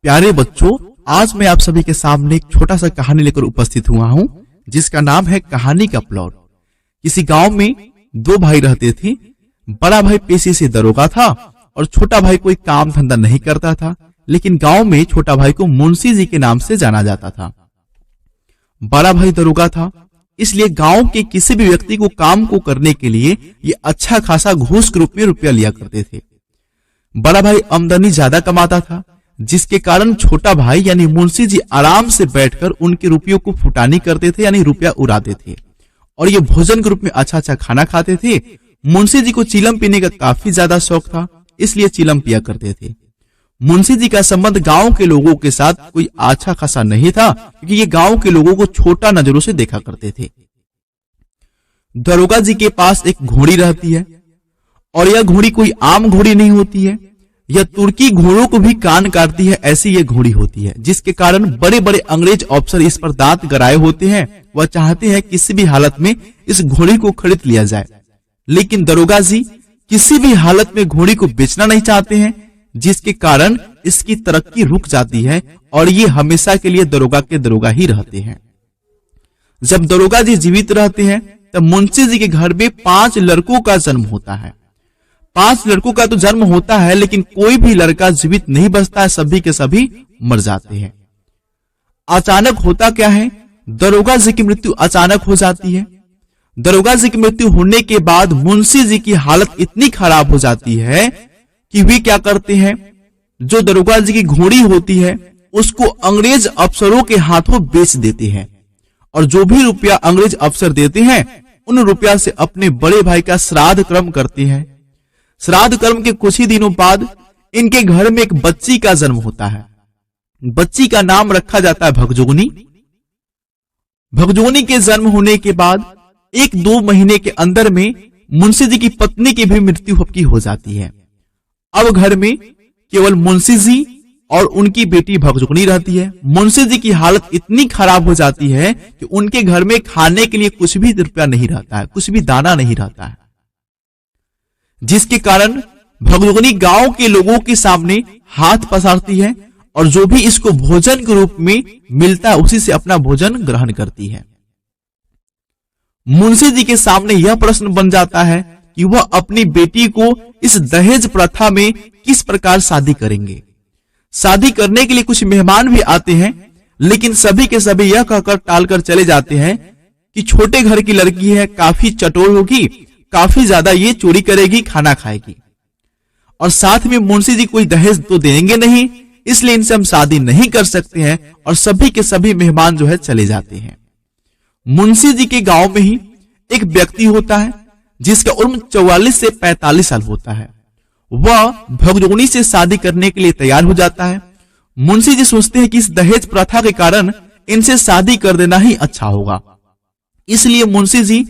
प्यारे बच्चों, आज मैं आप सभी के सामने एक छोटा सा कहानी लेकर उपस्थित हुआ हूँ, जिसका नाम है कहानी का प्लॉट। किसी गांव में दो भाई रहते थे। बड़ा भाई पेशे से दरोगा था और छोटा भाई कोई काम धंधा नहीं करता था, लेकिन गांव में छोटा भाई को मुंशी जी के नाम से जाना जाता था। बड़ा भाई दरोगा था, इसलिए गांव के किसी भी व्यक्ति को काम को करने के लिए ये अच्छा खासा घूस के रूप में रुपया लिया करते थे। बड़ा भाई आमदनी ज्यादा कमाता था, जिसके कारण छोटा भाई यानी मुंशी जी आराम से बैठकर उनके रुपयों को फुटानी करते थे, यानी रुपया उड़ाते थे। और ये भोजन के रूप में अच्छा अच्छा खाना खाते थे। मुंशी जी को चिलम पीने का काफी ज्यादा शौक था, इसलिए चिलम पिया करते थे। मुंशी जी का संबंध गांव के लोगों के साथ कोई अच्छा खासा नहीं था, क्योंकि ये गांव के लोगों को छोटा नजरों से देखा करते थे। दरोगा जी के पास एक घोड़ी रहती है, और यह घोड़ी कोई आम घोड़ी नहीं होती है। यह तुर्की घोड़ों को भी कान काटती है, ऐसी यह घोड़ी होती है, जिसके कारण बड़े बड़े अंग्रेज अफसर इस पर दांत गड़ाए होते हैं। वह चाहते हैं किसी भी हालत में इस घोड़ी को खरीद लिया जाए, लेकिन दरोगा जी किसी भी हालत में घोड़ी को बेचना नहीं चाहते हैं, जिसके कारण इसकी तरक्की रुक जाती है और ये हमेशा के लिए दरोगा के दरोगा ही रहते हैं। जब दरोगा जी जीवित रहते हैं, तब मुंशी जी के घर में 5 लड़कों का जन्म होता है। 5 लड़कों का तो जन्म होता है, लेकिन कोई भी लड़का जीवित नहीं बचता है, सभी के सभी मर जाते हैं। अचानक होता क्या है, दरोगा जी की मृत्यु अचानक हो जाती है। दरोगा जी की मृत्यु होने के बाद मुंशी जी की हालत इतनी खराब हो जाती है कि वे क्या करते हैं, जो दरोगा जी की घोड़ी होती है उसको अंग्रेज अफसरों के हाथों बेच देते हैं, और जो भी रुपया अंग्रेज अफसर देते हैं उन रुपया से अपने बड़े भाई का श्राद्ध कर्म करते हैं। श्राद्ध कर्म के कुछ ही दिनों बाद इनके घर में एक बच्ची का जन्म होता है। बच्ची का नाम रखा जाता है भगजोगनी। भगजोगनी के जन्म होने के बाद 1-2 महीने के अंदर में मुंशी जी की पत्नी की भी मृत्यु की हो जाती है। अब घर में केवल मुंशी जी और उनकी बेटी भगजोगनी रहती है। मुंशी जी की हालत इतनी खराब हो जाती है कि उनके घर में खाने के लिए कुछ भी रुपया नहीं रहता है, कुछ भी दाना नहीं रहता है, जिसके कारण भगजोगनी गांव के लोगों के सामने हाथ पसारती है और जो भी इसको भोजन के रूप में मिलता है उसी से अपना भोजन ग्रहण करती है। मुंशी जी के सामने यह प्रश्न बन जाता है कि वह अपनी बेटी को इस दहेज प्रथा में किस प्रकार शादी करेंगे। शादी करने के लिए कुछ मेहमान भी आते हैं, लेकिन सभी के सभी यह कहकर टालकर चले जाते हैं कि छोटे घर की लड़की है, काफी चटोर होगी, काफी ज्यादा ये चोरी करेगी, खाना खाएगी, और साथ में मुंशी जी कोई दहेज तो देंगे नहीं, इसलिए इनसे हम शादी नहीं कर सकते हैं। और सभी के सभी मेहमान जो है चले जाते हैं। मुंशी जी के गांव में ही एक व्यक्ति होता है जिसका उम्र 44 से 45 साल होता है। वह भगजोगनी से शादी करने के लिए तैयार हो जाता है। मुंशी जी सोचते हैं कि इस दहेज प्रथा के कारण इनसे शादी कर देना ही अच्छा होगा, इसलिए मुंशी जी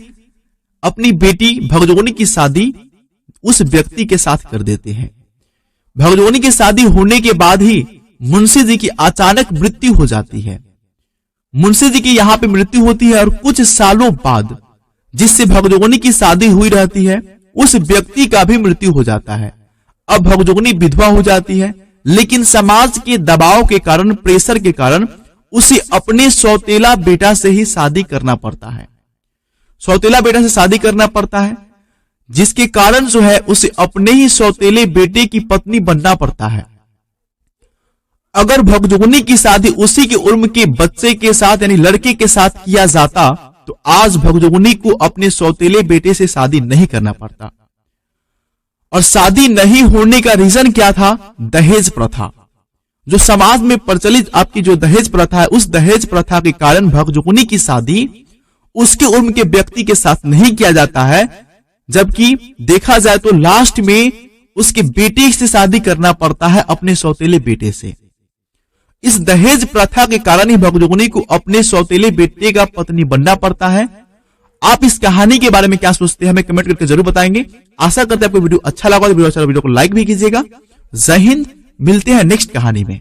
अपनी बेटी भगजोगनी की शादी उस व्यक्ति के साथ कर देते हैं। भगजोगनी की शादी होने के बाद ही मुंशी जी की अचानक मृत्यु हो जाती है। मुंशी जी की यहाँ पे मृत्यु होती है और कुछ सालों बाद जिससे भगजोगनी की शादी हुई रहती है उस व्यक्ति का भी मृत्यु हो जाता है। अब भगजोगनी विधवा हो जाती है, लेकिन समाज के दबाव के कारण, प्रेशर के कारण उसे अपने सौतेला बेटा से ही शादी करना पड़ता है। सौतेला बेटा से शादी करना पड़ता है, जिसके कारण जो है उसे अपने ही सौतेले बेटे की पत्नी बनना पड़ता है। अगर भगजोगनी की शादी उसी की उम्र के बच्चे के साथ यानी लड़के के साथ किया जाता तो आज भगजोगनी को अपने सौतेले बेटे से शादी नहीं करना पड़ता। और शादी नहीं होने का रीजन क्या था? दहेज प्रथा। जो समाज में प्रचलित आपकी जो दहेज प्रथा है, उस दहेज प्रथा के कारण भगजोगनी की शादी उसके उम्र के व्यक्ति के साथ नहीं किया जाता है, जबकि देखा जाए तो लास्ट में उसके बेटे से शादी करना पड़ता है, अपने सौतेले बेटे से। इस दहेज प्रथा के कारण ही भगजोगनी को अपने सौतेले बेटे का पत्नी बनना पड़ता है। आप इस कहानी के बारे में क्या सोचते हैं, हमें कमेंट करके जरूर बताएंगे। आशा करते हैं आपको वीडियो अच्छा लगा तो वीडियो को लाइक भी कीजिएगा। जय हिंद, मिलते हैं नेक्स्ट कहानी में।